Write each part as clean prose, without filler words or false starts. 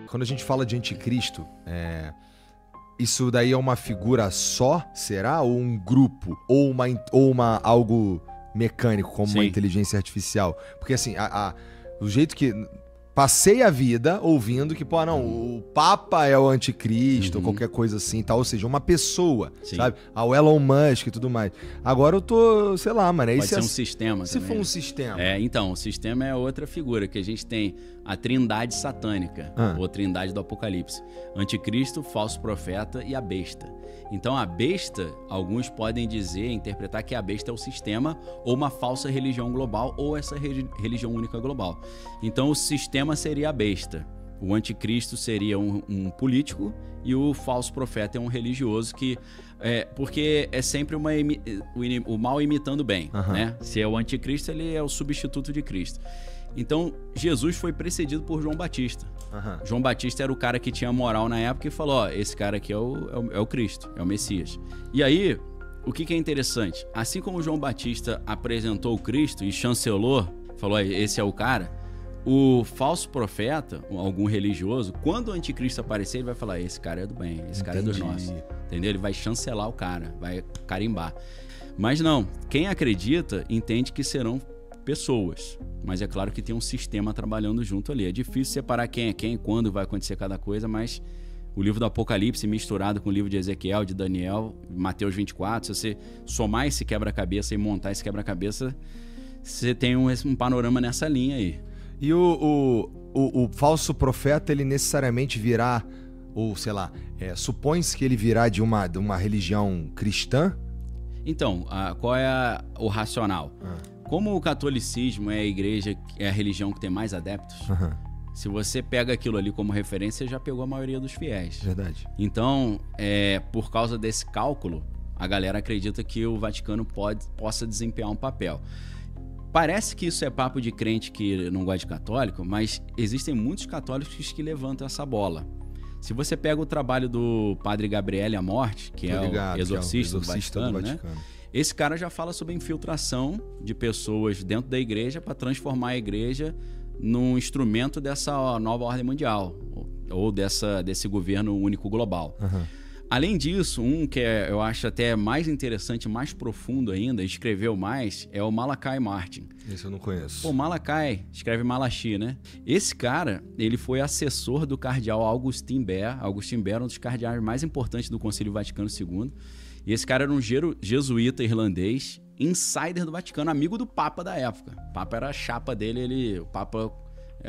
Quando a gente fala de anticristo, isso daí é uma figura só, será? Ou um grupo? Ou algo mecânico, como uma inteligência artificial? Porque assim, o jeito que... Passei a vida ouvindo que, o Papa é o anticristo, ou qualquer coisa assim, tal. Ou seja, uma pessoa, sabe? O Elon Musk e tudo mais. Agora eu tô, sei lá, mano. Pode ser um sistema Se também. for um sistema. Então, o sistema é outra figura, que a gente tem a trindade satânica, ou trindade do Apocalipse. Anticristo, falso profeta e a besta. Então, a besta, alguns podem dizer, interpretar que a besta é o sistema, ou uma falsa religião global, ou essa religião única global. Então, o sistema seria a besta. O anticristo seria um político e o falso profeta é um religioso que... porque é sempre o mal imitando o bem, né? Se é o anticristo, ele é o substituto de Cristo. Então, Jesus foi precedido por João Batista. João Batista era o cara que tinha moral na época e falou, esse cara aqui é o Cristo, é o Messias. E aí, o que é interessante? Assim como João Batista apresentou o Cristo e chancelou, falou, esse é o cara, o falso profeta, algum religioso, quando o anticristo aparecer, ele vai falar, esse cara é do bem, esse cara é dos nossos. Entendeu? Ele vai chancelar o cara, vai carimbar. Mas não, quem acredita entende que serão pessoas, mas é claro que tem um sistema trabalhando junto ali. É difícil separar quem é quem, quando vai acontecer cada coisa, mas o livro do Apocalipse misturado com o livro de Ezequiel, de Daniel, Mateus 24, se você somar esse quebra-cabeça e montar esse quebra-cabeça, você tem um panorama nessa linha aí. E o falso profeta, ele necessariamente virá, ou sei lá, supõe-se que ele virá de uma religião cristã? Então, qual é o racional? Como o catolicismo é a religião que tem mais adeptos, se você pega aquilo ali como referência, já pegou a maioria dos fiéis. Verdade. Então, por causa desse cálculo, a galera acredita que o Vaticano possa desempenhar um papel. Parece que isso é papo de crente que não gosta de católico, mas existem muitos católicos que levantam essa bola. Se você pega o trabalho do padre Gabriele Amorth, que é o exorcista do Vaticano, né? Esse cara já fala sobre a infiltração de pessoas dentro da igreja para transformar a igreja num instrumento dessa nova ordem mundial, ou desse governo único global. Além disso, que eu acho até mais interessante, mais profundo ainda, escreveu mais, é o Malachi Martin. Esse eu não conheço. Pô, Malachi, escreve Malachi, né? Esse cara, ele foi assessor do cardeal Augustin Bert. Augustin Bert é um dos cardeais mais importantes do Concílio Vaticano II. E esse cara era um jesuíta irlandês, insider do Vaticano, amigo do Papa da época. O Papa era a chapa dele, o Papa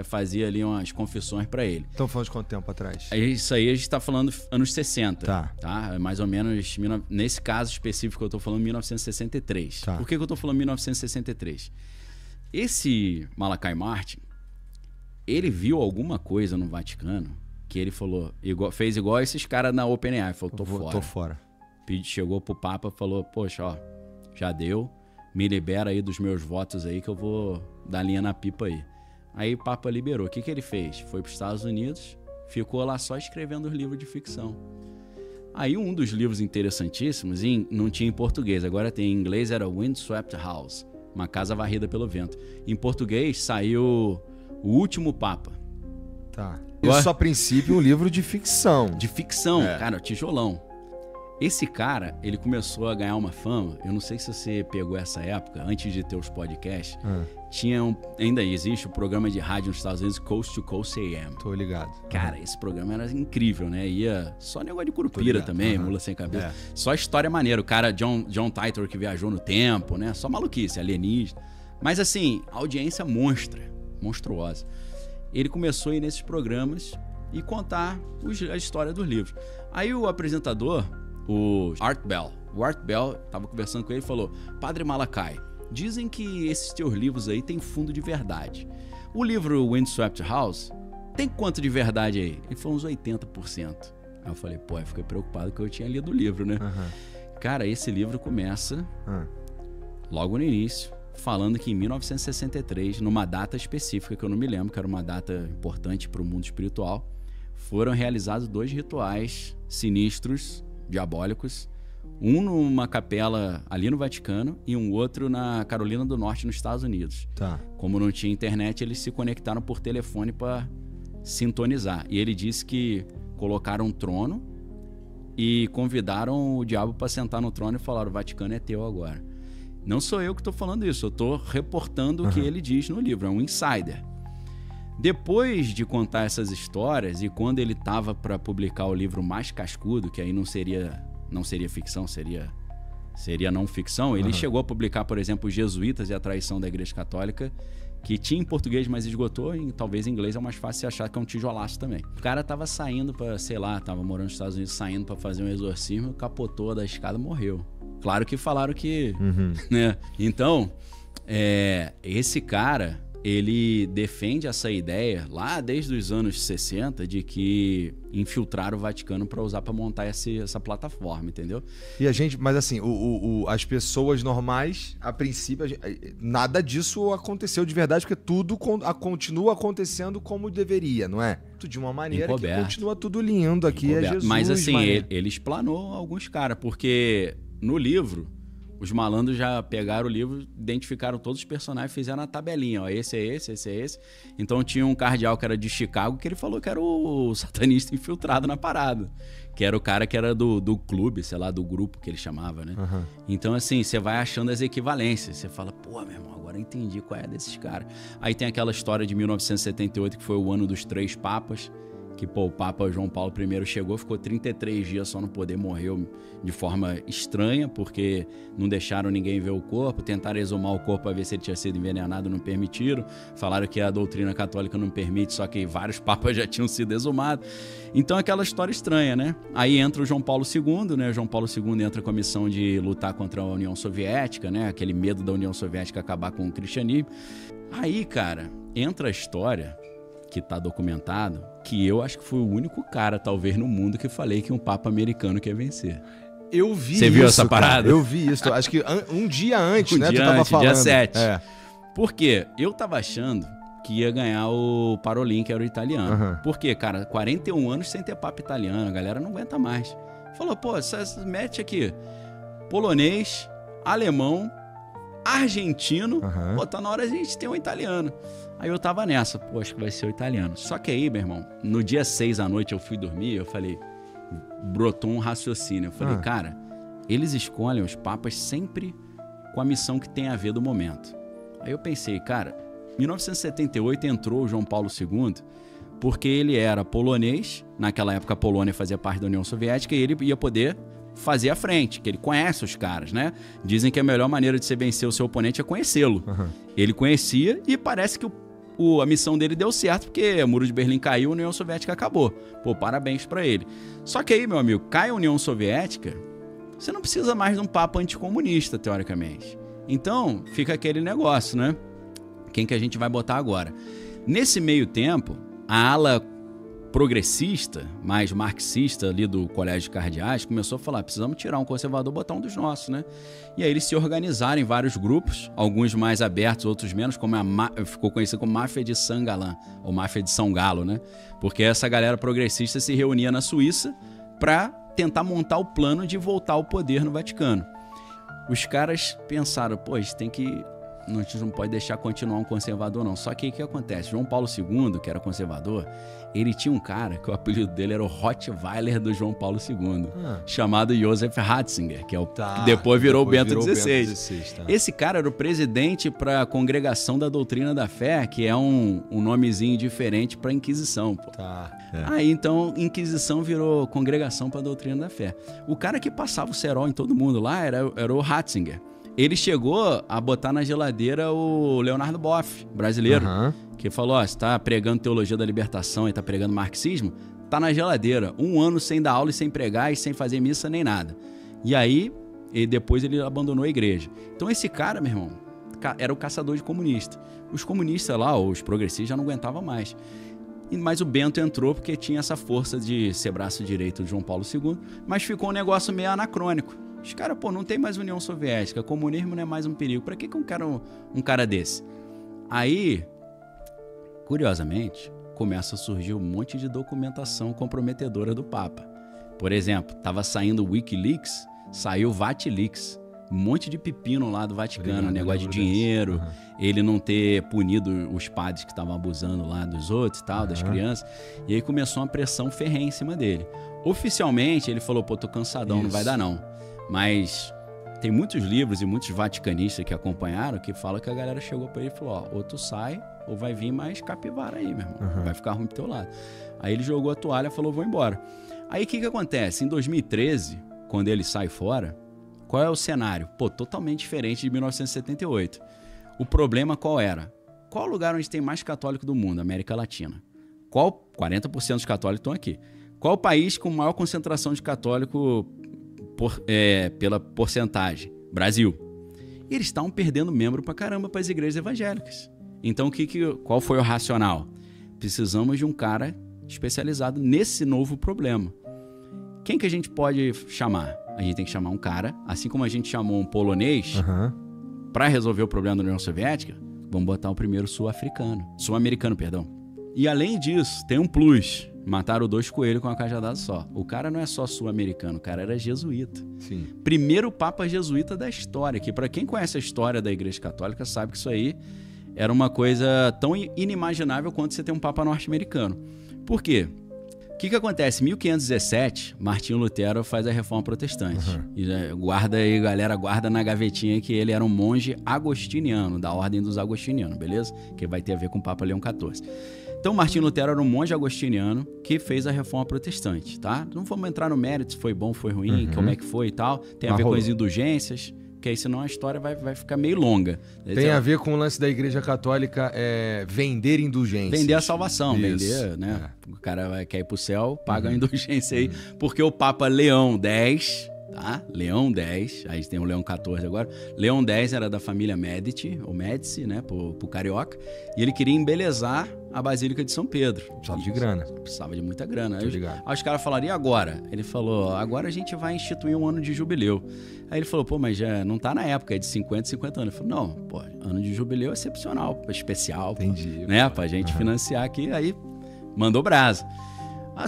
fazia ali umas confissões pra ele. Estão falando de quanto tempo atrás? Isso aí a gente tá falando anos 60. Tá? Mais ou menos, nesse caso específico eu tô falando 1963. Tá. Por que eu tô falando 1963? Esse Malachi Martin, ele viu alguma coisa no Vaticano que ele falou, fez igual esses caras na OpenAI, falou, tô fora. Chegou pro Papa e falou, poxa, já deu, me libera aí dos meus votos aí que eu vou dar linha na pipa aí. Aí o Papa liberou. O que ele fez? Foi para os Estados Unidos, ficou lá só escrevendo os livros de ficção. Aí um dos livros interessantíssimos, não tinha em português, agora tem em inglês, era Windswept House, uma casa varrida pelo vento. Em português saiu O Último Papa. Tá. Isso a princípio um livro de ficção. De ficção, cara, tijolão. Esse cara, ele começou a ganhar uma fama, eu não sei se você pegou essa época, antes de ter os podcasts, ainda existe o programa de rádio nos Estados Unidos, Coast to Coast AM. Tô ligado. Cara, esse programa era incrível, né? Ia só negócio de curupira também, mula sem cabeça. Só história maneira, o cara John Titor que viajou no tempo, né? Só maluquice, alienígena. Mas assim, audiência monstruosa. Ele começou a ir nesses programas e contar a história dos livros. Aí o apresentador, o Art Bell, tava conversando com ele e falou, Padre Malachi, dizem que esses teus livros aí tem fundo de verdade. O livro Windswept House tem quanto de verdade aí? Ele falou uns 80%. Aí eu falei, eu fiquei preocupado que eu tinha lido o livro, né? Cara, esse livro começa logo no início, falando que em 1963, numa data específica que eu não me lembro, que era uma data importante para o mundo espiritual, foram realizados 2 rituais sinistros, diabólicos, um numa capela ali no Vaticano e um outro na Carolina do Norte, nos Estados Unidos. Tá. Como não tinha internet, eles se conectaram por telefone para sintonizar. E ele disse que colocaram um trono e convidaram o diabo para sentar no trono e falaram: o Vaticano é teu agora. Não sou eu que estou falando isso, eu estou reportando o que ele diz no livro, é um insider. Depois de contar essas histórias, e quando ele estava para publicar o livro mais cascudo, que aí não seria ficção, seria não ficção, ele chegou a publicar, por exemplo, Os Jesuítas e a Traição da Igreja Católica, que tinha em português, mas esgotou, e talvez em inglês é mais fácil de achar, que é um tijolaço também. O cara tava saindo para, sei lá, tava morando nos Estados Unidos, saindo para fazer um exorcismo, capotou da escada, morreu. Claro que falaram que... né? Então, esse cara... ele defende essa ideia lá desde os anos 60 de que infiltraram o Vaticano para usar para montar essa plataforma, entendeu? E a gente, mas assim, as pessoas normais, a princípio, nada disso aconteceu de verdade, porque tudo continua acontecendo como deveria, não é? De uma maneira que continua tudo lindo aqui, é Jesus. Mas assim, ele explanou alguns caras, porque no livro... os malandros já pegaram o livro, identificaram todos os personagens, fizeram a tabelinha. Ó, esse é esse, esse é esse. Então tinha um cardeal que era de Chicago, que ele falou que era o satanista infiltrado na parada. Que era o cara que era do clube, sei lá, do grupo que ele chamava, né? Então assim, você vai achando as equivalências. Você fala, pô, meu irmão, agora eu entendi qual é desses caras. Aí tem aquela história de 1978, que foi o ano dos 3 papas. Que, pô, o Papa João Paulo I chegou, ficou 33 dias só no poder, morreu de forma estranha, porque não deixaram ninguém ver o corpo, tentaram exumar o corpo para ver se ele tinha sido envenenado, não permitiram, falaram que a doutrina católica não permite, só que vários papas já tinham sido exumados. Então, aquela história estranha, né? Aí entra o João Paulo II, né? O João Paulo II entra com a missão de lutar contra a União Soviética, né? Aquele medo da União Soviética acabar com o cristianismo. Aí, cara, entra a história... que tá documentado, que eu acho que fui o único cara, talvez, no mundo que falei que um papa americano quer vencer. Eu vi isso. Você viu essa parada? Cara, eu vi isso. Acho que um dia antes, né? Tu tava falando. Dia 7. Por quê? Eu tava achando que ia ganhar o Parolin, que era o italiano. Por quê, cara? 41 anos sem ter papa italiano, a galera não aguenta mais. Falou, pô, mete aqui polonês, alemão, argentino, pô, tá na hora de a gente ter um italiano. Aí eu tava nessa, pô, acho que vai ser o italiano. Só que aí, meu irmão, no dia 6 à noite eu fui dormir, eu falei, brotou um raciocínio. Eu falei, cara, eles escolhem os papas sempre com a missão que tem a ver do momento. Aí eu pensei, cara, em 1978 entrou o João Paulo II, porque ele era polonês, naquela época a Polônia fazia parte da União Soviética, e ele ia poder fazer a frente, que ele conhece os caras, né? Dizem que a melhor maneira de você vencer o seu oponente é conhecê-lo. Ele conhecia e parece que a missão dele deu certo, porque o Muro de Berlim caiu, a União Soviética acabou. Pô, parabéns pra ele. Só que aí, meu amigo, cai a União Soviética, você não precisa mais de um papa anticomunista, teoricamente. Então, fica aquele negócio, né? Quem que a gente vai botar agora? Nesse meio tempo, a ala progressista, mais marxista ali do Colégio de Cardeais, começou a falar, precisamos tirar um conservador, botar um dos nossos, né? E aí eles se organizaram em vários grupos, alguns mais abertos, outros menos, como ficou conhecido como Máfia de San Galán, ou Máfia de São Galo, né? Porque essa galera progressista se reunia na Suíça para tentar montar o plano de voltar ao poder no Vaticano. Os caras pensaram, pô, a gente não pode deixar continuar um conservador, não. Só que o que acontece? João Paulo II, que era conservador, ele tinha um cara que o apelido dele era o Rottweiler do João Paulo II, chamado Joseph Ratzinger, que depois virou o Bento XVI. Esse cara era o presidente para a Congregação da Doutrina da Fé, que é um nomezinho diferente para Inquisição. Pô. Aí então Inquisição virou Congregação para a Doutrina da Fé. O cara que passava o cerol em todo mundo lá era o Ratzinger. Ele chegou a botar na geladeira o Leonardo Boff, brasileiro, que falou, ó, você tá pregando teologia da libertação e tá pregando marxismo, tá na geladeira, 1 ano sem dar aula e sem pregar e sem fazer missa nem nada. E aí, depois ele abandonou a igreja. Então esse cara, meu irmão, era o caçador de comunista. Os comunistas lá, os progressistas, já não aguentavam mais. Mas o Bento entrou porque tinha essa força de ser braço direito de João Paulo II, mas ficou um negócio meio anacrônico. Os caras, pô, não tem mais União Soviética, comunismo não é mais um perigo. Pra que eu quero um cara desse? Aí, curiosamente, começa a surgir um monte de documentação comprometedora do Papa. Por exemplo, tava saindo o Wikileaks, saiu o Vatilix. um monte de pepino lá do Vaticano, negócio de dinheiro, ele não ter punido os padres que estavam abusando lá dos outros e tal, das crianças. E aí começou uma pressão ferrenha em cima dele. Oficialmente, ele falou, pô, tô cansadão, não vai dar não. Mas tem muitos livros e muitos vaticanistas que acompanharam que falam que a galera chegou pra ele e falou, ó, ou tu sai, ou vai vir mais capivara aí, meu irmão. Vai ficar ruim pro teu lado. Aí ele jogou a toalha e falou, vou embora. Aí o que acontece? Em 2013, quando ele sai fora, qual é o cenário? Pô, totalmente diferente de 1978. O problema qual era? Qual lugar onde tem mais católico do mundo? América Latina. 40% dos católicos estão aqui. Qual o país com maior concentração de católico pela porcentagem? Brasil. E eles estavam perdendo membro pra caramba para as igrejas evangélicas. Então, qual foi o racional? Precisamos de um cara especializado nesse novo problema. Quem que a gente pode chamar? A gente tem que chamar um cara, assim como a gente chamou um polonês para resolver o problema da União Soviética, vamos botar o primeiro sul-americano, perdão. E além disso, tem um plus. Mataram 2 coelhos com uma cajadada só. O cara não é só sul-americano, o cara era jesuíta. Sim. Primeiro papa jesuíta da história, que para quem conhece a história da Igreja Católica sabe que isso aí era uma coisa tão inimaginável quanto você ter um papa norte-americano. Por quê? O que acontece? Em 1517, Martinho Lutero faz a Reforma Protestante. E guarda aí, galera, guarda na gavetinha que ele era um monge agostiniano, da Ordem dos Agostinianos, beleza? Que vai ter a ver com o Papa Leão XIV. Então, Martinho Lutero era um monge agostiniano que fez a Reforma Protestante, tá? Não vamos entrar no mérito se foi bom, foi ruim, como é que foi e tal. Tem a ver com as indulgências, que aí senão a história vai ficar meio longa. Tem a ver com o lance da Igreja Católica vender indulgências. Vender a salvação, vender, né? O cara quer ir pro céu, paga a indulgência aí. Porque o Papa Leão X, tá? Leão X, aí tem o Leão XIV agora. Leão X era da família Medici, ou Médici, né? Pro carioca. E ele queria embelezar a Basílica de São Pedro. Precisava de grana. Precisava de muita grana. Aí os caras falaram, e agora? Ele falou, agora a gente vai instituir um ano de jubileu. Aí ele falou, pô, mas já não tá na época, é de 50 anos. Ele falou, não, pô, ano de jubileu é excepcional, especial. Entendi. Né? Pra gente financiar aqui, aí mandou brasa.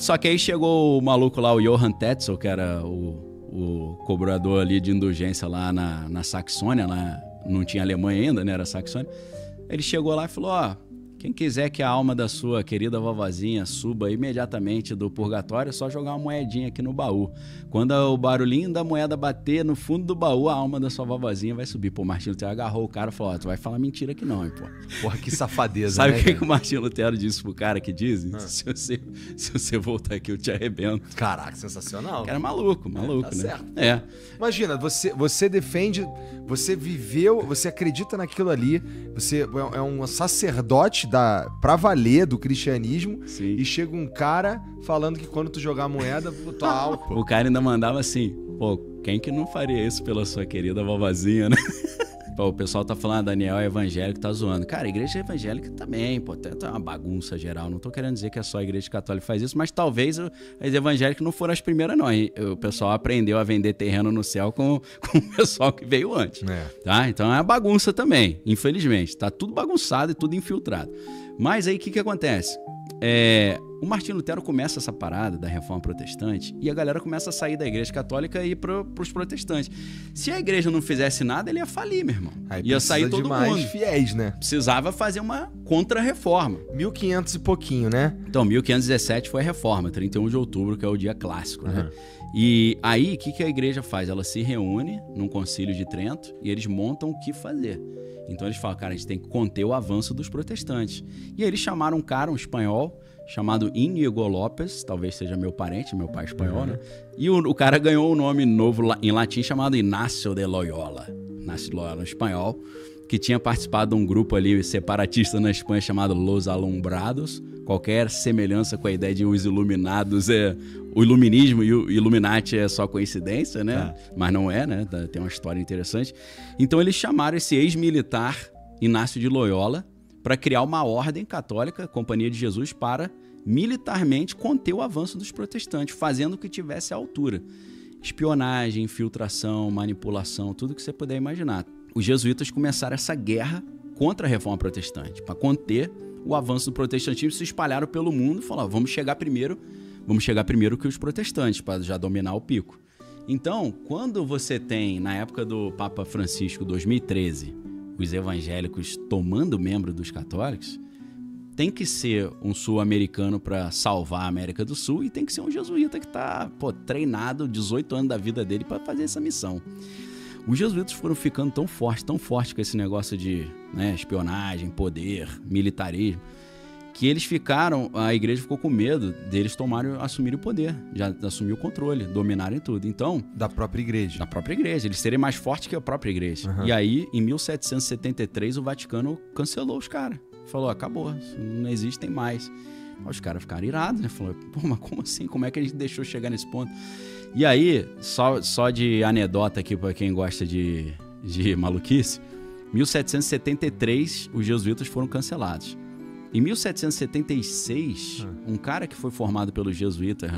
Só que aí chegou o maluco lá, o Johann Tetzel, que era o cobrador ali de indulgência lá na Saxônia, lá não tinha Alemanha ainda, né? Era Saxônia. Ele chegou lá e falou, ó, quem quiser que a alma da sua querida vovozinha suba imediatamente do purgatório, é só jogar uma moedinha aqui no baú. Quando o barulhinho da moeda bater no fundo do baú, a alma da sua vovozinha vai subir. Pô, o Martinho Lutero agarrou o cara e falou, ó, tu vai falar mentira aqui não, hein, pô. Porra, que safadeza, Sabe né? o que o Martinho Lutero disse pro cara que diz? Se você voltar aqui, eu te arrebento. Caraca, sensacional. O cara é maluco, tá né? certo. É. Imagina, você defende, você viveu, você acredita naquilo ali, você é um sacerdote pra valer do cristianismo. Sim. E chega um cara falando que quando tu jogar a moeda, tua alma... O cara ainda mandava assim, pô, quem que não faria isso pela sua querida vovozinha, né? Pô, o pessoal tá falando, Daniel é evangélico, tá zoando. Cara, a igreja evangélica também, pô, tá uma bagunça geral. Não tô querendo dizer que é só a igreja católica que faz isso, mas talvez as evangélicas não foram as primeiras, não. O pessoal aprendeu a vender terreno no céu com o pessoal que veio antes. Tá? Então é uma bagunça também, infelizmente. Tá tudo bagunçado e tudo infiltrado. Mas aí o que acontece? O Martinho Lutero começa essa parada da Reforma Protestante e a galera começa a sair da Igreja Católica e ir pros protestantes. Se a igreja não fizesse nada, ele ia falir, meu irmão. Aí ia sair todo mundo. Fiéis, né? Precisava fazer uma contra-reforma. 1500 e pouquinho, né? Então, 1517 foi a reforma, 31 de outubro, que é o dia clássico, né? E aí, o que a igreja faz? Ela se reúne num concílio de Trento e eles montam o que fazer. Então eles falam, cara, a gente tem que conter o avanço dos protestantes. E aí eles chamaram um cara, um espanhol, chamado Íñigo López, talvez seja meu parente, meu pai é espanhol, né? E o cara ganhou um nome novo em latim chamado Inácio de Loyola. Inácio de Loyola, um espanhol, que tinha participado de um grupo ali separatista na Espanha chamado Los Alumbrados. Qualquer semelhança com a ideia de os iluminados o iluminismo e o Illuminati é só coincidência, né? Mas não é, né? Tem uma história interessante. Então eles chamaram esse ex-militar Inácio de Loyola para criar uma ordem católica, Companhia de Jesus, para militarmente conter o avanço dos protestantes, fazendo o que tivesse à altura. Espionagem, infiltração, manipulação, tudo que você puder imaginar. Os jesuítas começaram essa guerra contra a Reforma Protestante, para conter o avanço do protestantismo, se espalharam pelo mundo e falaram, vamos chegar primeiro que os protestantes, para já dominar o pico. Então, quando você tem, na época do Papa Francisco, 2013, os evangélicos tomando membro dos católicos, tem que ser um sul-americano para salvar a América do Sul e tem que ser um jesuíta que está treinado 18 anos da vida dele para fazer essa missão. Os jesuítas foram ficando tão fortes com esse negócio de espionagem, poder, militarismo, que eles a igreja ficou com medo deles assumirem o poder, já assumir o controle, dominarem tudo. Então, da própria igreja. Da própria igreja, eles serem mais fortes que a própria igreja. E aí, em 1773, o Vaticano cancelou os caras. Falou, acabou, não existem mais. Os caras ficaram irados, né? Falou, pô, mas como assim? Como é que a gente deixou chegar nesse ponto? E aí, só de anedota aqui para quem gosta de maluquice, 1773 os jesuítas foram cancelados. Em 1776, um cara que foi formado pelos jesuítas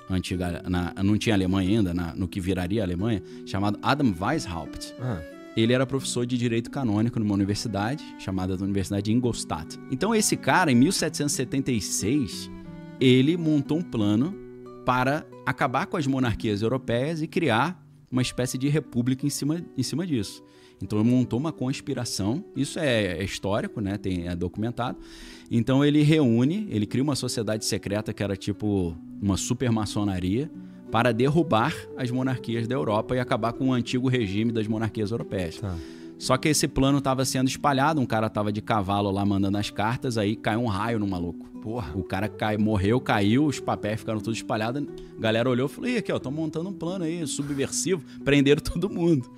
não tinha Alemanha ainda, no que viraria a Alemanha, chamado Adam Weishaupt. Ele era professor de Direito Canônico numa universidade, chamada Universidade de Ingolstadt. Então esse cara, em 1776, ele montou um plano para acabar com as monarquias europeias e criar uma espécie de república em cima disso. Então ele montou uma conspiração, isso é histórico, né? É documentado. Então ele cria uma sociedade secreta que era tipo uma supermaçonaria para derrubar as monarquias da Europa e acabar com o antigo regime das monarquias europeias. Só que esse plano estava sendo espalhado, um cara estava de cavalo lá mandando as cartas, aí caiu um raio no maluco. Porra. O cara morreu, caiu, os papéis ficaram todos espalhados, a galera olhou e falou, aqui ó, tô montando um plano aí, subversivo, prenderam todo mundo.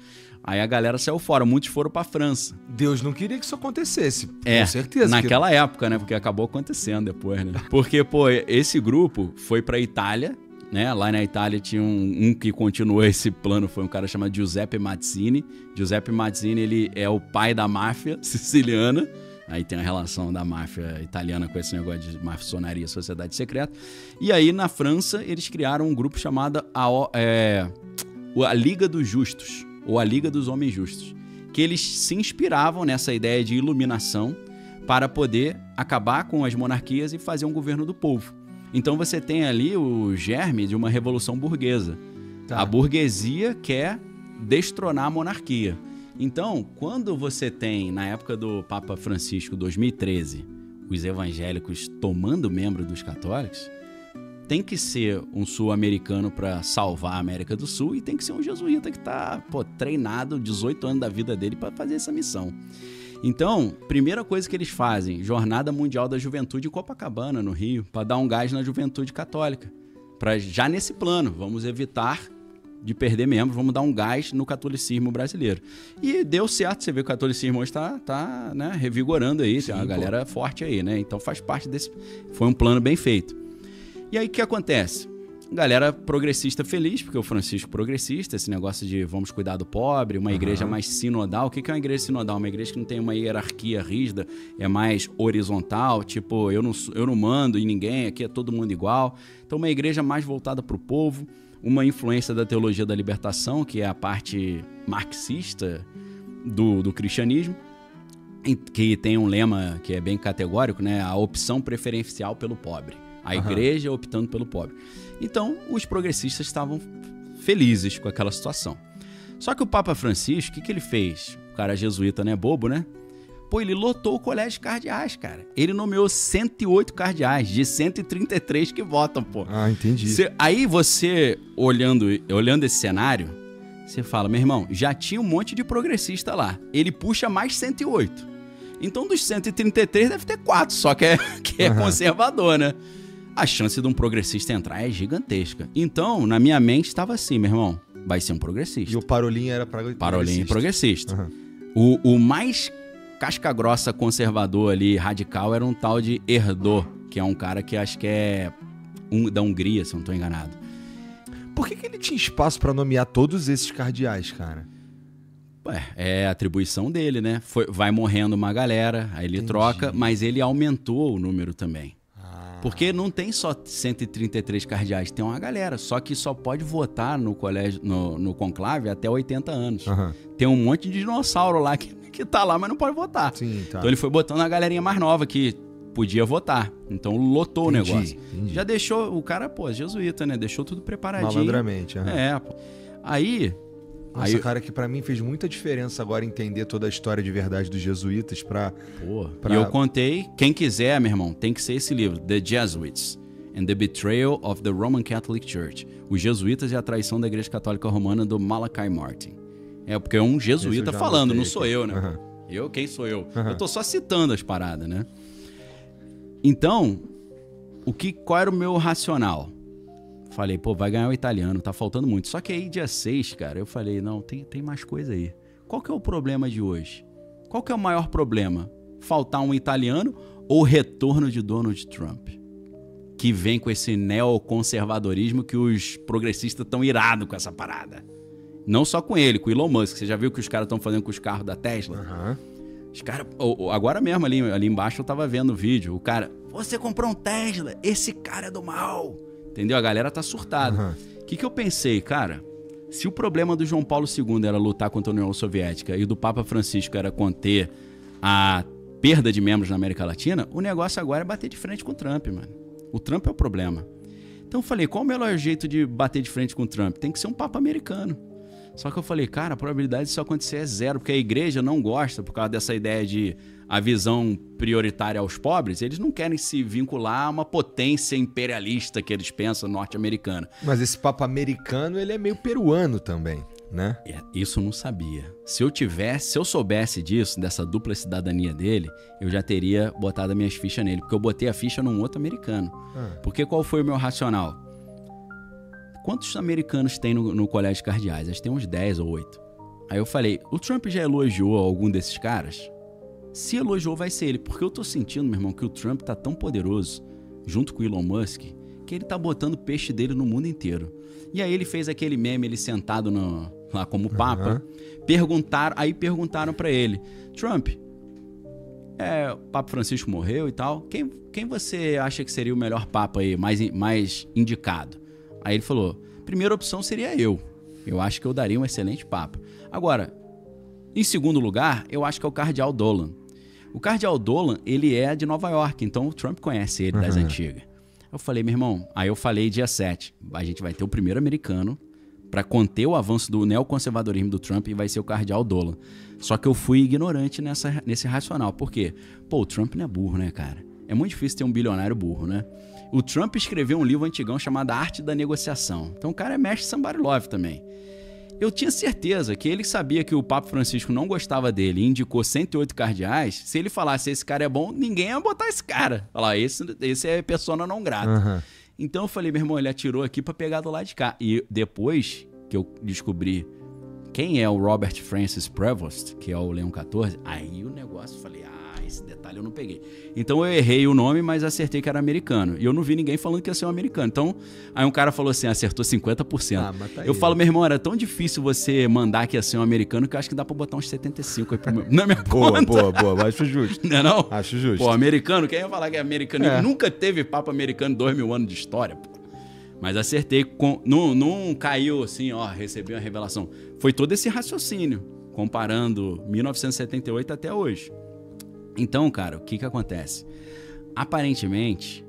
Aí a galera saiu fora, muitos foram pra França. Deus não queria que isso acontecesse, com certeza. Naquela época, né, porque acabou acontecendo depois, né. Porque, esse grupo foi pra Itália, né, lá na Itália tinha um que continuou esse plano, foi um cara chamado Giuseppe Mazzini. Giuseppe Mazzini, ele é o pai da máfia siciliana, aí tem a relação da máfia italiana com esse negócio de maçonaria, sociedade secreta. E aí, na França, eles criaram um grupo chamado a Liga dos Justos, ou a Liga dos Homens Justos, que eles se inspiravam nessa ideia de iluminação para poder acabar com as monarquias e fazer um governo do povo. Então você tem ali o germe de uma revolução burguesa. A burguesia quer destronar a monarquia. Então, quando você tem, na época do Papa Francisco, 2013, os evangélicos tomando membro dos católicos, tem que ser um sul-americano para salvar a América do Sul e tem que ser um jesuíta que está treinado 18 anos da vida dele para fazer essa missão. Então, primeira coisa que eles fazem, Jornada Mundial da Juventude em Copacabana, no Rio, para dar um gás na juventude católica. Já nesse plano, vamos evitar de perder membros, vamos dar um gás no catolicismo brasileiro. E deu certo, você vê que o catolicismo hoje está né, revigorando aí, tem uma galera forte aí, né? Então faz parte desse... Foi um plano bem feito. E aí o que acontece? Galera progressista feliz, porque o Francisco progressista, esse negócio de vamos cuidar do pobre, uma igreja mais sinodal. O que é uma igreja sinodal? Uma igreja que não tem uma hierarquia rígida, é mais horizontal, tipo, eu não mando em ninguém, aqui é todo mundo igual. Então uma igreja mais voltada para o povo, uma influência da teologia da libertação, que é a parte marxista do cristianismo, que tem um lema que é bem categórico, né? A opção preferencial pelo pobre. A igreja optando pelo pobre. Então, os progressistas estavam felizes com aquela situação. Só que o Papa Francisco, o que ele fez? O cara jesuíta, né? Bobo, né? Ele lotou o colégio de cardeais, cara. Ele nomeou 108 cardeais, de 133 que votam, pô. Entendi. Aí você, olhando esse cenário, você fala, meu irmão, já tinha um monte de progressista lá. Ele puxa mais 108. Então, dos 133, deve ter 4 só que é conservador, né? A chance de um progressista entrar é gigantesca. Então, na minha mente, estava assim, meu irmão, vai ser um progressista. E o Parolin era progressista. Parolin progressista. O mais casca-grossa conservador ali, radical, era um tal de Erdo, que é um cara que acho que é da Hungria, se eu não estou enganado. Por que ele tinha espaço para nomear todos esses cardeais, cara? É a atribuição dele, né? Vai morrendo uma galera, aí ele troca, mas ele aumentou o número também. Porque não tem só 133 cardeais, tem uma galera. Só que só pode votar no colégio, no conclave até 80 anos. Tem um monte de dinossauro lá que tá lá, mas não pode votar. Sim, tá. Então ele foi botando a galerinha mais nova, que podia votar. Então lotou o negócio. Entendi. Já deixou, o cara, pô, jesuíta, né? Deixou tudo preparadinho. Malandramente. Pô. Aí... Nossa, cara, que pra mim fez muita diferença agora entender toda a história de verdade dos jesuítas E eu contei, quem quiser, meu irmão, tem que ser esse livro, The Jesuits and the Betrayal of the Roman Catholic Church. Os Jesuítas e a Traição da Igreja Católica Romana, do Malachi Martin. Porque é um jesuíta falando, não sou eu, né? Quem sou eu? Eu tô só citando as paradas, né? Então, qual era o meu racional? Falei, pô, vai ganhar o italiano, tá faltando muito. Só que aí, dia 6, cara, eu falei, não, tem mais coisa aí. Qual que é o problema de hoje? Qual que é o maior problema? Faltar um italiano ou o retorno de Donald Trump? Que vem com esse neoconservadorismo que os progressistas estão irados com essa parada. Não só com ele, com o Elon Musk. Você já viu o que os caras estão fazendo com os carros da Tesla? Os caras, agora mesmo ali embaixo eu tava vendo o vídeo. O cara, você comprou um Tesla, esse cara é do mal. Entendeu? A galera tá surtada. O que eu pensei, cara? Se o problema do João Paulo II era lutar contra a União Soviética e do Papa Francisco era conter a perda de membros na América Latina, o negócio agora é bater de frente com o Trump, mano. O Trump é o problema. Então eu falei, qual o melhor jeito de bater de frente com o Trump? Tem que ser um Papa americano. Só que eu falei, cara, a probabilidade disso acontecer é zero, porque a igreja não gosta, por causa dessa ideia de a visão prioritária aos pobres, eles não querem se vincular a uma potência imperialista que eles pensam norte-americana. Mas esse Papa americano, ele é meio peruano também, né? Isso eu não sabia. Se eu soubesse disso, dessa dupla cidadania dele, eu já teria botado as minhas fichas nele, porque eu botei a ficha num outro americano. Porque qual foi o meu racional? Quantos americanos tem no colégio de cardeais? Acho que tem uns 10 ou 8. Aí eu falei, o Trump já elogiou algum desses caras? Se elogiou, vai ser ele. Porque eu tô sentindo, meu irmão, que o Trump tá tão poderoso, junto com o Elon Musk, que ele tá botando peixe dele no mundo inteiro. E aí ele fez aquele meme, ele sentado lá como Papa. Perguntaram pra ele, Trump, o Papa Francisco morreu e tal, quem você acha que seria o melhor Papa aí, mais indicado? Aí ele falou, primeira opção seria eu. Eu acho que eu daria um excelente Papa. Agora, em segundo lugar, eu acho que é o Cardeal Dolan. O Cardeal Dolan, ele é de Nova York, então o Trump conhece ele das antigas. Eu falei, meu irmão, aí eu falei dia 7, a gente vai ter o primeiro americano para conter o avanço do neoconservadorismo do Trump e vai ser o Cardeal Dolan. Só que eu fui ignorante nesse racional. Por quê? Pô, o Trump não é burro, né, cara? É muito difícil ter um bilionário burro, né? O Trump escreveu um livro antigão chamado A Arte da Negociação. Então o cara é mestre somebody love também. Eu tinha certeza que ele sabia que o Papa Francisco não gostava dele e indicou 108 cardeais. Se ele falasse esse cara é bom, ninguém ia botar esse cara. Falar, esse é persona não grata. Então eu falei, meu irmão, ele atirou aqui pra pegar do lado de cá. E depois que eu descobri quem é o Robert Francis Prevost, que é o Leão XIV, aí o negócio, falei, esse detalhe eu não peguei. Então eu errei o nome, mas acertei que era americano. E eu não vi ninguém falando que ia ser um americano. Então, aí um cara falou assim, acertou 50%. Mas tá aí. Eu falo, meu irmão, era tão difícil você mandar que ia ser um americano que eu acho que dá pra botar uns 75 aí na minha conta. Boa. Acho justo. Não é não? Acho justo. Pô, americano, quem ia falar que é americano? Nunca teve Papa americano 2000 anos de história, pô. Mas acertei, não caiu assim, recebi uma revelação. Foi todo esse raciocínio, comparando 1978 até hoje. Então, cara, o que acontece? Aparentemente,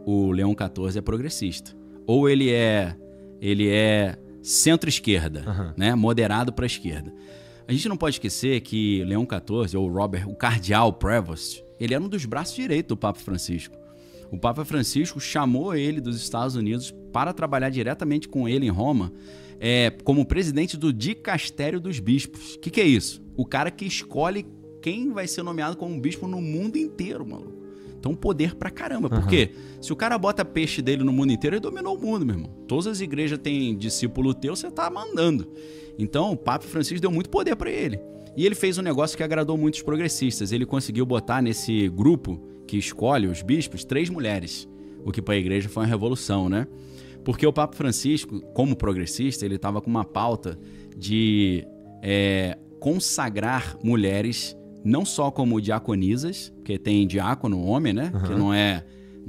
o Leão XIV é progressista. Ou ele é centro-esquerda, né? Moderado para a esquerda. A gente não pode esquecer que Leão XIV, ou o Cardeal Prevost, ele era um dos braços direitos do Papa Francisco. O Papa Francisco chamou ele dos Estados Unidos para trabalhar diretamente com ele em Roma, como presidente do Dicastério dos Bispos. O que é isso? O cara que escolhe quem vai ser nomeado como bispo no mundo inteiro, maluco. Então, poder pra caramba. Por quê? Se o cara bota peixe dele no mundo inteiro, ele dominou o mundo, meu irmão. Todas as igrejas têm discípulo teu, você tá mandando. Então, o Papa Francisco deu muito poder pra ele. E ele fez um negócio que agradou muitos progressistas. Ele conseguiu botar nesse grupo que escolhe os bispos 3 mulheres. O que pra igreja foi uma revolução, né? Porque o Papa Francisco, como progressista, ele tava com uma pauta de consagrar mulheres não só como diaconisas, porque tem diácono, homem, né? Que não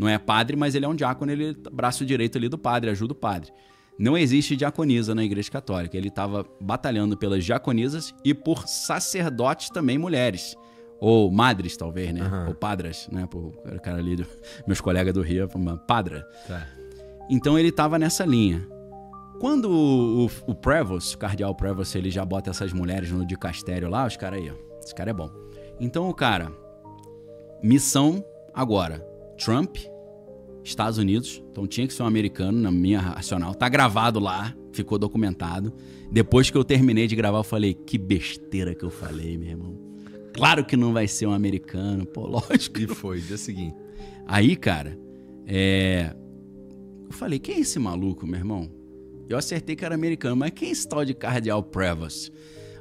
é padre, mas ele é um diácono, ele é braço direito ali do padre, ajuda o padre. Não existe diaconisa na Igreja Católica. Ele estava batalhando pelas diaconisas e por sacerdotes também mulheres. Ou madres, talvez, né? Ou padras, né? O cara ali, meus colegas do Rio, uma padra. Tá. Então ele tava nessa linha. Quando o Prevost, o cardeal Prevost, ele já bota essas mulheres no dicastério lá, os caras aí, ó. Esse cara é bom. Então o cara, missão agora, Trump, Estados Unidos, então tinha que ser um americano na minha racional. Tá gravado lá, ficou documentado. Depois que eu terminei de gravar, eu falei, que besteira que eu falei, meu irmão. Claro que não vai ser um americano, pô, lógico. E foi, dia seguinte. Aí, cara, eu falei, quem é esse maluco, meu irmão? Eu acertei que era americano, mas quem é esse tal de cardeal Prevost?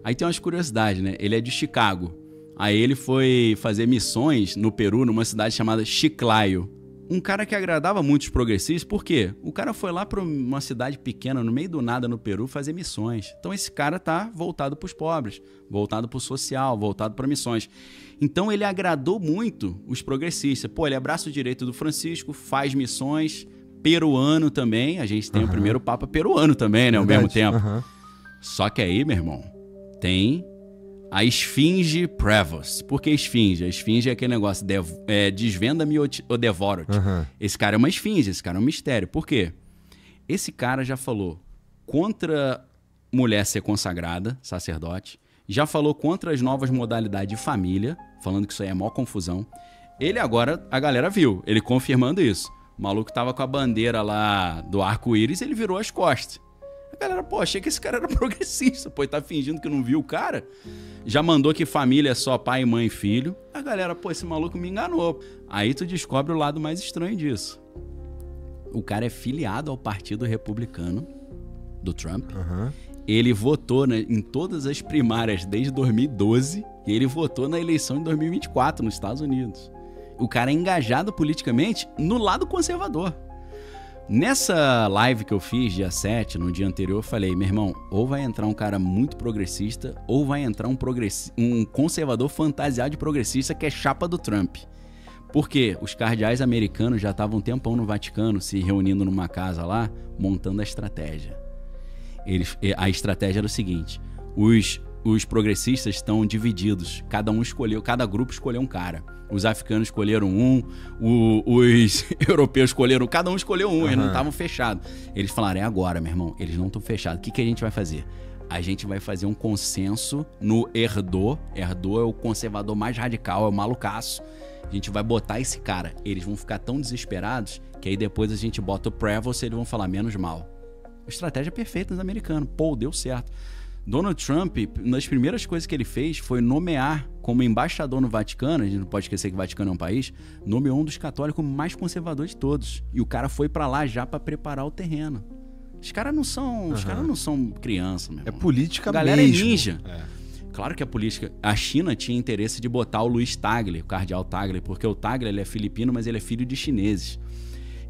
Aí tem umas curiosidades, né? Ele é de Chicago. Aí ele foi fazer missões no Peru, numa cidade chamada Chiclayo. Um cara que agradava muito os progressistas, por quê? O cara foi lá para uma cidade pequena, no meio do nada no Peru, fazer missões. Então esse cara tá voltado para os pobres, voltado para o social, voltado para missões. Então ele agradou muito os progressistas. Pô, ele é braço direito do Francisco, faz missões, peruano também. A gente tem o primeiro papa peruano também, né? Ao mesmo tempo. Só que aí, meu irmão, tem a Esfinge Prevost. Por que Esfinge? A Esfinge é aquele negócio, desvenda-me ou devoro-te. Esse cara é uma esfinge, esse cara é um mistério. Por quê? Esse cara já falou contra mulher ser consagrada, sacerdote, já falou contra as novas modalidades de família, falando que isso aí é maior confusão. Ele agora, a galera viu, ele confirmando isso. O maluco tava com a bandeira lá do arco-íris, ele virou as costas. A galera, pô, achei que esse cara era progressista, pô, ele tá fingindo que não viu o cara. Já mandou que família é só pai, mãe e filho. A galera, pô, esse maluco me enganou. Aí tu descobre o lado mais estranho disso. O cara é filiado ao Partido Republicano do Trump. Ele votou em todas as primárias desde 2012 e ele votou na eleição de 2024 nos Estados Unidos. O cara é engajado politicamente no lado conservador. Nessa live que eu fiz, dia 7, no dia anterior, eu falei, meu irmão, ou vai entrar um cara muito progressista, ou vai entrar um conservador fantasiado de progressista que é chapa do Trump. Porque os cardeais americanos já estavam um tempão no Vaticano, se reunindo numa casa lá, montando a estratégia. A estratégia era o seguinte, os progressistas estão divididos, cada grupo escolheu um cara. Os africanos escolheram os europeus escolheram, cada um escolheu um, eles não estavam fechados. Eles falaram, é agora, meu irmão, eles não estão fechados. O que a gente vai fazer? A gente vai fazer um consenso no Erdo. Erdo é o conservador mais radical, é o malucaço. A gente vai botar esse cara. Eles vão ficar tão desesperados que aí depois a gente bota o Prevost e eles vão falar menos mal. Estratégia perfeita dos americanos. Pô, deu certo. Donald Trump, uma das primeiras coisas que ele fez foi nomear como embaixador no Vaticano, a gente não pode esquecer que o Vaticano é um país, nomeou um dos católicos mais conservadores de todos. E o cara foi pra lá já pra preparar o terreno. Os caras não são criança, meu irmão. É política mesmo. A galera é ninja. Claro que a política... A China tinha interesse de botar o Luiz Tagle, o cardeal Tagle, porque o Tagle ele é filipino, mas ele é filho de chineses.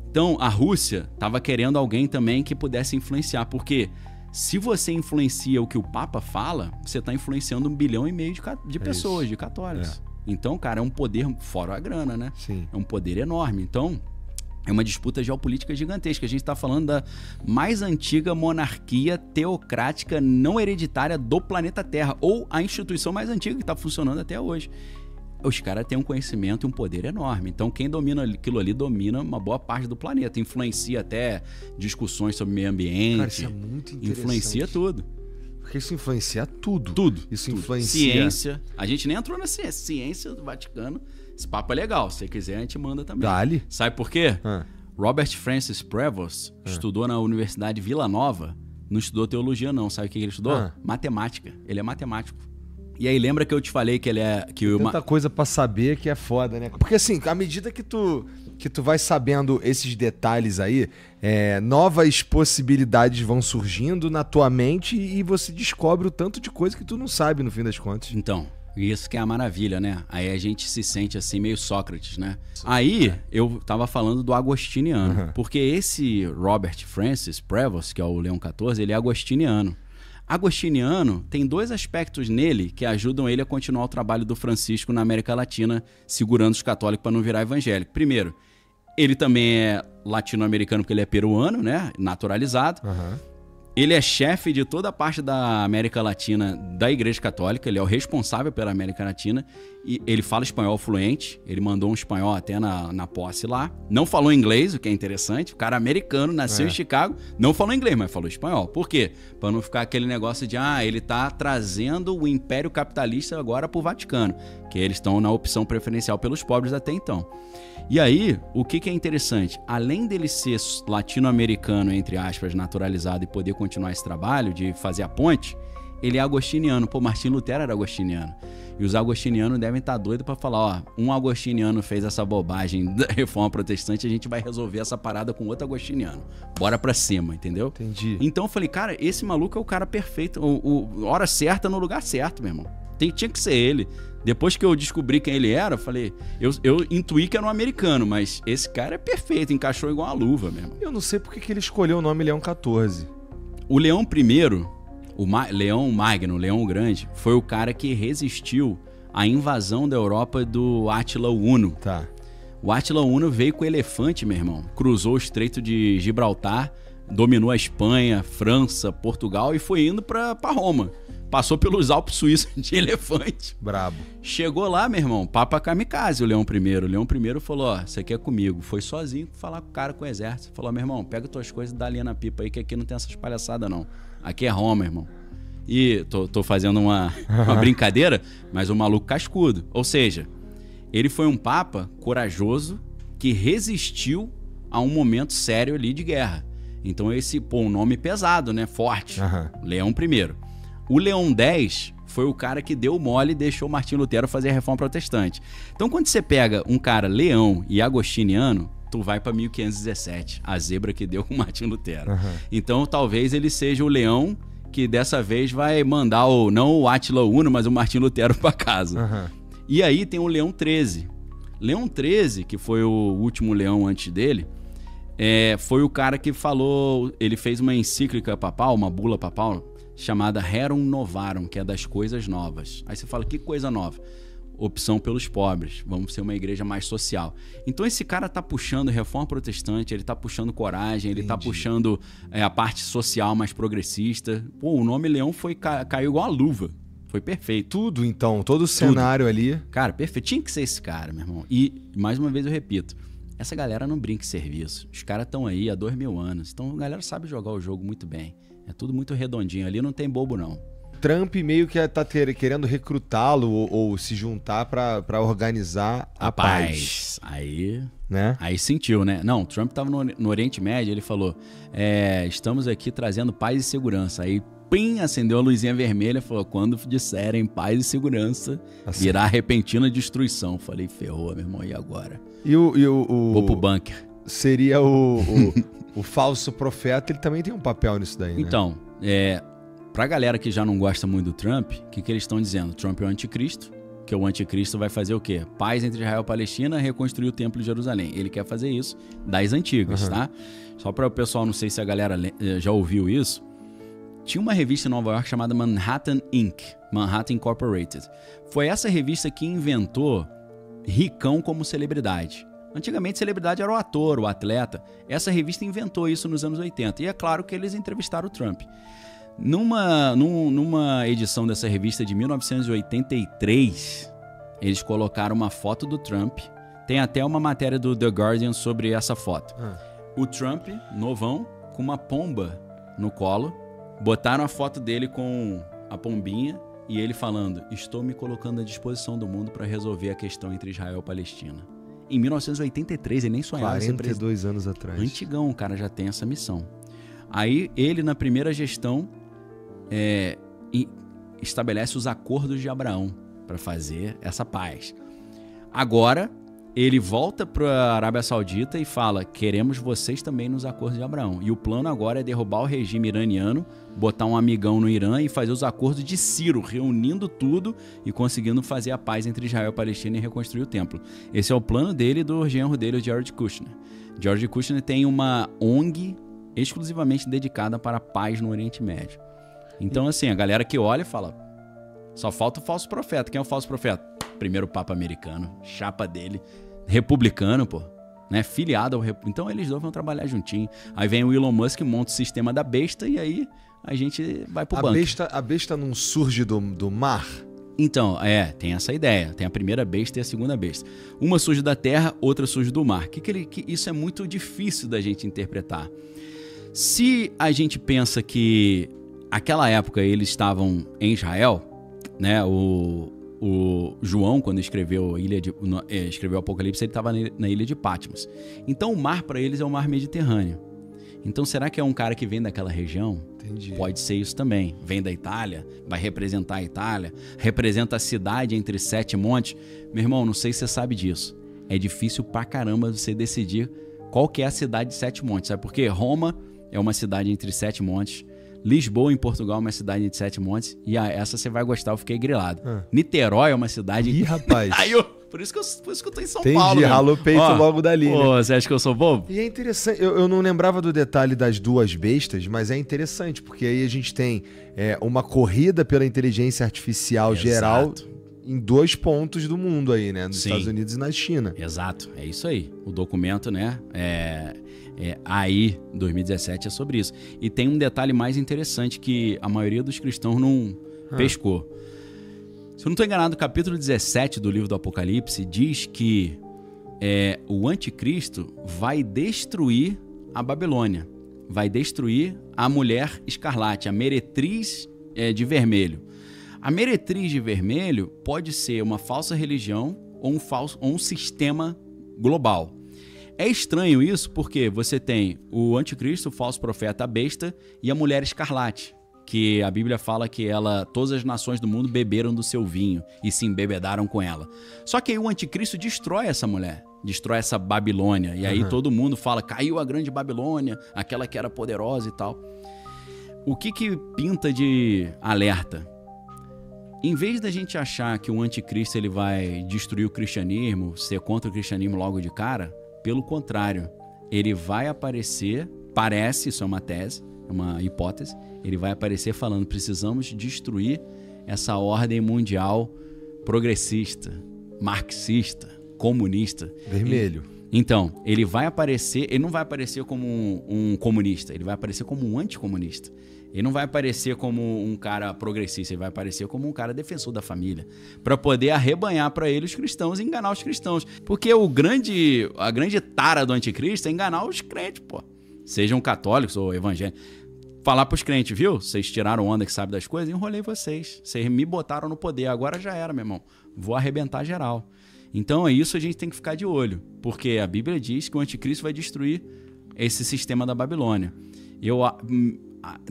Então, a Rússia estava querendo alguém também que pudesse influenciar, porque se você influencia o que o Papa fala, você está influenciando 1,5 bilhão de pessoas, de católicos. Então, cara, é um poder, fora a grana, né? Sim. É um poder enorme. Então, é uma disputa geopolítica gigantesca. A gente está falando da mais antiga monarquia teocrática não hereditária do planeta Terra, ou a instituição mais antiga que está funcionando até hoje. Os caras têm um conhecimento e um poder enorme. Então, quem domina aquilo ali domina uma boa parte do planeta. Influencia até discussões sobre meio ambiente. Cara, isso é muito interessante. Influencia tudo. Porque isso influencia tudo. Tudo. Isso tudo. influencia... Ciência. A gente nem entrou na ciência do Vaticano. Esse papo é legal. Se você quiser, a gente manda também. Dale. Sabe por quê? Robert Francis Prevost estudou na Universidade Vila Nova. Não estudou teologia, não. Sabe o que ele estudou? Matemática. Ele é matemático. E aí, lembra que eu te falei que ele é... Tanta coisa pra saber que é foda, né? Porque assim, à medida que tu vai sabendo esses detalhes aí, novas possibilidades vão surgindo na tua mente e você descobre o tanto de coisa que tu não sabe no fim das contas. Então, isso que é a maravilha, né? Aí a gente se sente assim meio Sócrates, né? Aí eu tava falando do agostiniano, porque esse Robert Francis Prevost, que é o Leão XIV, ele é agostiniano. Agostiniano tem 2 aspectos nele que ajudam ele a continuar o trabalho do Francisco na América Latina, segurando os católicos para não virar evangélico. Primeiro, ele também é latino-americano porque ele é peruano, né? Naturalizado. Ele é chefe de toda a parte da América Latina da Igreja Católica, ele é o responsável pela América Latina, e ele fala espanhol fluente, ele mandou um espanhol até na posse lá, não falou inglês, o que é interessante, o cara americano, nasceu em Chicago, não falou inglês, mas falou espanhol. Por quê? Para não ficar aquele negócio de, ele tá trazendo o império capitalista agora pro Vaticano, que eles estão na opção preferencial pelos pobres até então. E aí, o que é interessante? Além dele ser latino-americano, entre aspas, naturalizado e poder continuar esse trabalho de fazer a ponte, ele é agostiniano. Pô, Martim Lutero era agostiniano. E os agostinianos devem estar doidos para falar, um agostiniano fez essa bobagem da reforma protestante, a gente vai resolver essa parada com outro agostiniano. Bora pra cima, entendeu? Entendi. Então eu falei, cara, esse maluco é o cara perfeito, hora certa no lugar certo, meu irmão. Tinha que ser ele. Depois que eu descobri quem ele era, eu falei... Eu intuí que era um americano, mas esse cara é perfeito, encaixou igual a luva mesmo. Eu não sei porque que ele escolheu o nome Leão XIV. O Leão I, Leão Magno, Leão Grande, foi o cara que resistiu à invasão da Europa do Átila Huno. Tá. O Átila Huno veio com elefante, meu irmão. Cruzou o Estreito de Gibraltar, dominou a Espanha, França, Portugal e foi indo pra Roma. Passou pelos Alpes suíços de elefante. Brabo. Chegou lá, meu irmão, papa kamikaze, o Leão I. O Leão I falou, você aqui é comigo. Foi sozinho falar com o cara, com o exército. Falou, meu irmão, pega tuas coisas e dá linha na pipa aí, que aqui não tem essas palhaçadas, não. Aqui é Roma, irmão. E tô fazendo uma brincadeira, mas o maluco cascudo. Ou seja, ele foi um papa corajoso que resistiu a um momento sério ali de guerra. Então um nome pesado, né? Forte. Leão I. O Leão X foi o cara que deu mole e deixou Martim Lutero fazer a reforma protestante. Então, quando você pega um cara leão e agostiniano, tu vai para 1517, a zebra que deu com Martim Lutero. Então, talvez ele seja o leão que dessa vez vai mandar não o Átila Huno, mas o Martim Lutero para casa. E aí tem o Leão XIII. Leão XIII, que foi o último leão antes dele, foi o cara que falou, ele fez uma encíclica papal, uma bula papal, chamada Rerum Novarum, que é das coisas novas. Aí você fala, que coisa nova? Opção pelos pobres, vamos ser uma igreja mais social. Então esse cara tá puxando reforma protestante, ele tá puxando coragem, ele tá puxando a parte social mais progressista. Pô, o nome Leão caiu igual a luva. Foi perfeito. Tudo então, todo o cenário ali. Cara, perfeito. Tinha que ser esse cara, meu irmão. E, mais uma vez eu repito, essa galera não brinca em serviço. Os caras estão aí há 2000 anos. Então a galera sabe jogar o jogo muito bem. É tudo muito redondinho ali, não tem bobo não. Trump meio que tá querendo recrutá-lo ou se juntar pra organizar a paz. Aí, né? Aí sentiu, né? Não, Trump tava no Oriente Médio, ele falou, estamos aqui trazendo paz e segurança. Aí, pim, acendeu a luzinha vermelha e falou, quando disserem paz e segurança, virá repentina destruição. Falei, ferrou, meu irmão, e agora? Vou pro bunker. Seria o falso profeta, ele também tem um papel nisso daí, né? Então, pra galera que já não gosta muito do Trump, o que eles estão dizendo? Trump é o anticristo, que o anticristo vai fazer o quê? Paz entre Israel e Palestina, reconstruir o templo de Jerusalém. Ele quer fazer isso das antigas, tá? Só para o pessoal, não sei se a galera já ouviu isso, tinha uma revista em Nova York chamada Manhattan Inc., Manhattan Incorporated. Foi essa revista que inventou ricão como celebridade. Antigamente, celebridade era o ator, o atleta. Essa revista inventou isso nos anos 80. E é claro que eles entrevistaram o Trump. Numa edição dessa revista de 1983, eles colocaram uma foto do Trump. Tem até uma matéria do The Guardian sobre essa foto. O Trump, novão, com uma pomba no colo. Botaram a foto dele com a pombinha e ele falando, estou me colocando à disposição do mundo para resolver a questão entre Israel e Palestina. Em 1983, ele nem sonhava. 42 anos atrás. Antigão, o cara já tem essa missão. Aí, ele, na primeira gestão, estabelece os acordos de Abraão para fazer essa paz. Agora, ele volta para a Arábia Saudita e fala, queremos vocês também nos acordos de Abraão. E o plano agora é derrubar o regime iraniano, botar um amigão no Irã e fazer os acordos de Ciro, reunindo tudo e conseguindo fazer a paz entre Israel e Palestina e reconstruir o templo. Esse é o plano dele e do genro dele, o Jared Kushner. Jared Kushner tem uma ONG exclusivamente dedicada para a paz no Oriente Médio. Então, assim, a galera que olha fala, só falta o falso profeta. Quem é o falso profeta? Primeiro papa americano, chapa dele, republicano, pô, né? Filiado ao Então eles dois vão trabalhar juntinho. Aí vem o Elon Musk, monta o sistema da besta e aí a gente vai pro banco. A besta não surge do mar? Então, tem essa ideia. Tem a primeira besta e a segunda besta. Uma surge da terra, outra surge do mar. Isso é muito difícil da gente interpretar. Se a gente pensa que aquela época eles estavam em Israel, né? O João, quando escreveu escreveu o Apocalipse, ele estava na ilha de Patmos. Então o mar para eles é o mar Mediterrâneo. Então será que é um cara que vem daquela região? Entendi. Pode ser isso também. Vem da Itália, vai representar a Itália, representa a cidade entre 7 montes. Meu irmão, não sei se você sabe disso. É difícil pra caramba você decidir qual que é a cidade de 7 montes. Sabe por quê? Roma é uma cidade entre 7 montes. Lisboa, em Portugal, é uma cidade entre 7 montes. E essa você vai gostar, eu fiquei grilado. Niterói é uma cidade... Ih, rapaz. Por isso que eu tô em São Entendi, Paulo. Entendi, ralo o peito logo dali. Pô, né? Você acha que eu sou bobo? E é interessante, eu não lembrava do detalhe das 2 bestas, mas é interessante, porque aí a gente tem uma corrida pela inteligência artificial geral em 2 pontos do mundo aí, né? Nos Estados Unidos e na China. Exato, é isso aí. O documento, né? Aí, 2017, é sobre isso. E tem um detalhe mais interessante que a maioria dos cristãos não pescou. Se eu não estou enganado, o capítulo 17 do livro do Apocalipse diz que o anticristo vai destruir a Babilônia. Vai destruir a mulher escarlate, a meretriz de vermelho. A meretriz de vermelho pode ser uma falsa religião ou um sistema global. É estranho isso porque você tem o anticristo, o falso profeta, a besta e a mulher escarlate, que a Bíblia fala que todas as nações do mundo beberam do seu vinho e se embebedaram com ela. Só que aí o anticristo destrói essa mulher, destrói essa Babilônia. E aí todo mundo fala, caiu a grande Babilônia, aquela que era poderosa e tal. O que pinta de alerta? Em vez da gente achar que o anticristo ele vai destruir o cristianismo, ser contra o cristianismo logo de cara, pelo contrário, ele vai aparecer, isso é uma tese, é uma hipótese, ele vai aparecer falando, precisamos destruir essa ordem mundial progressista, marxista, comunista. Vermelho. Então, ele não vai aparecer como um comunista, ele vai aparecer como um anticomunista. Ele não vai aparecer como um cara progressista, ele vai aparecer como um cara defensor da família, para poder arrebanhar para ele os cristãos e enganar os cristãos. Porque a grande tara do anticristo é enganar os crentes, pô. Sejam católicos ou evangélicos. Falar pros crentes, viu? Vocês tiraram onda que sabe das coisas, enrolei vocês. Vocês me botaram no poder, agora já era, meu irmão. Vou arrebentar geral. Então é isso, a gente tem que ficar de olho, porque a Bíblia diz que o anticristo vai destruir esse sistema da Babilônia.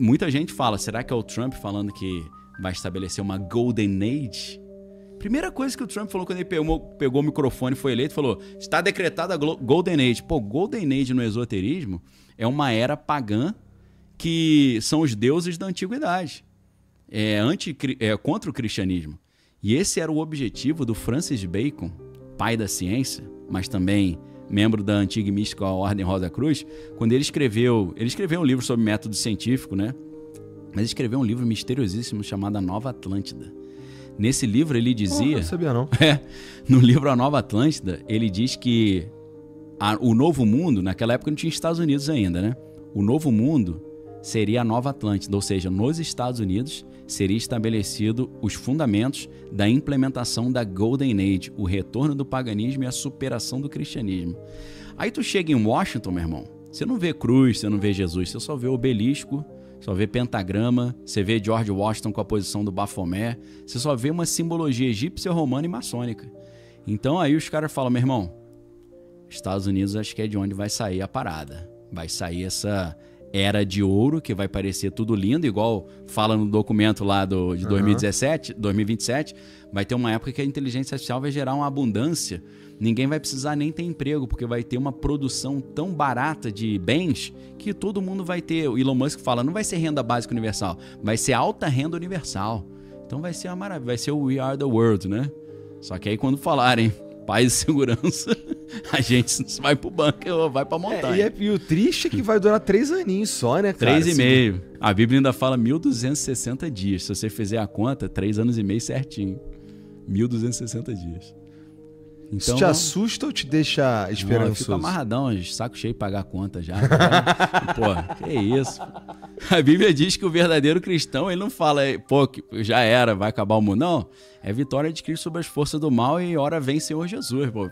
Muita gente fala, será que é o Trump falando que vai estabelecer uma Golden Age? Primeira coisa que o Trump falou quando ele pegou o microfone e foi eleito, falou, está decretada a Golden Age. Pô, Golden Age no esoterismo é uma era pagã que são os deuses da antiguidade. É contra o cristianismo. E esse era o objetivo do Francis Bacon, pai da ciência, mas também membro da antiga e mística Ordem Rosa Cruz, quando ele escreveu um livro sobre método científico, né? Mas escreveu um livro misteriosíssimo chamado A Nova Atlântida. Nesse livro ele dizia... Não sabia não. No livro A Nova Atlântida, ele diz que o novo mundo, naquela época não tinha Estados Unidos ainda, né? O novo mundo seria a Nova Atlântida, ou seja, nos Estados Unidos seria estabelecido os fundamentos da implementação da Golden Age, o retorno do paganismo e a superação do cristianismo. Aí tu chega em Washington, meu irmão, você não vê cruz, você não vê Jesus, você só vê obelisco, só vê pentagrama, você vê George Washington com a posição do Bafomé, você só vê uma simbologia egípcia, romana e maçônica. Então aí os caras falam, meu irmão, Estados Unidos acho que é de onde vai sair a parada, vai sair essa era de ouro, que vai parecer tudo lindo, igual fala no documento lá de 2027, vai ter uma época que a inteligência artificial vai gerar uma abundância, ninguém vai precisar nem ter emprego, porque vai ter uma produção tão barata de bens que todo mundo vai ter. O Elon Musk fala, não vai ser renda básica universal, vai ser alta renda universal. Então vai ser uma maravilha, vai ser o We Are the World, né? Só que aí quando falarem paz e segurança, a gente vai pro banco ou vai pra montanha. E o triste é que vai durar 3 aninhos só, né, cara? 3,5. A Bíblia ainda fala 1.260 dias. Se você fizer a conta, 3 anos e meio certinho. 1.260 dias. Então, isso te assusta ou te deixa esperançoso? Eu fico amarradão, saco cheio de pagar a conta já. Pô, que isso? A Bíblia diz que o verdadeiro cristão, ele não fala, pô, já era, vai acabar o mundo. Não, é vitória de Cristo sobre as forças do mal e ora vem Senhor Jesus, pô.